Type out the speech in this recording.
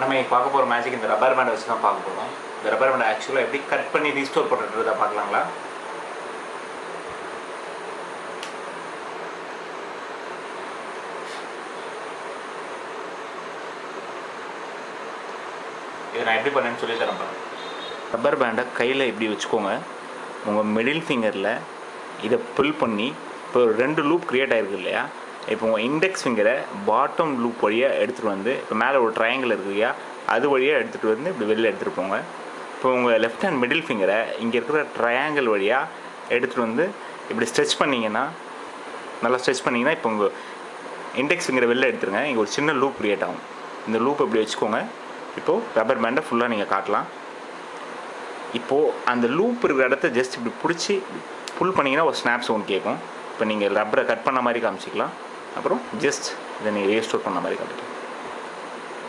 நம்ம இங்கே பார்க்க போகிற மேஜிக் இந்த ரப்பர் பேண்டை வச்சு தான் பார்க்க போகிறோம். இந்த ரப்பர் பேண்டை ஆக்சுவலாக எப்படி கட் பண்ணி ரீஸ்டோர் பண்ணுறதை பார்க்கலாங்களா? இதை நான் எப்படி பண்ணேன்னு சொல்லி தரேன் பாருங்க. ரப்பர் பேண்டை கையில் இப்படி வச்சுக்கோங்க. உங்கள் மிடில் ஃபிங்கரில் இதை புல் பண்ணி இப்போ 2 லூப் க்ரியேட் ஆகிருக்கு இல்லையா? இப்போ உங்கள் இண்டெக்ஸ் ஃபிங்கரை பாட்டம் லூப் வழியாக எடுத்துகிட்டு வந்து இப்போ மேலே ஒரு ட்ரையாங்கிள் இருக்கு இல்லையா, அது வழியாக எடுத்துகிட்டு வந்து இப்படி வெளில எடுத்துகிட்டு போங்க. இப்போ உங்கள் லெஃப்ட் ஹேண்ட் மிடில் ஃபிங்கரை இங்கே இருக்கிற ட்ரையாங்கிள் வழியாக எடுத்துகிட்டு வந்து இப்படி ஸ்ட்ரெச் பண்ணிங்கன்னா, நல்லா ஸ்ட்ரெச் பண்ணிங்கன்னா இப்போ உங்கள் இண்டெக்ஸ் ஃபிங்கரை வெளில எடுத்துருங்க. இங்கே ஒரு சின்ன லூப் க்ரியேட் ஆகும். இந்த லூப் இப்படி வச்சுக்கோங்க. இப்போது ரப்பர் பேண்டை ஃபுல்லாக நீங்கள் காட்டலாம். இப்போது அந்த லூப் இருக்கிற இடத்த ஜஸ்ட் இப்படி பிடிச்சி புல் பண்ணிங்கன்னா ஒரு ஸ்னாப் சவுண்ட் கேட்கும். இப்போ நீங்கள் ரப்பரை கட் பண்ண மாதிரி காமிச்சிக்கலாம். அப்புறம் ஜஸ்ட் இதை நீங்கள் ரீஸ்டோர் பண்ண மாதிரி காமிக்கலாம்.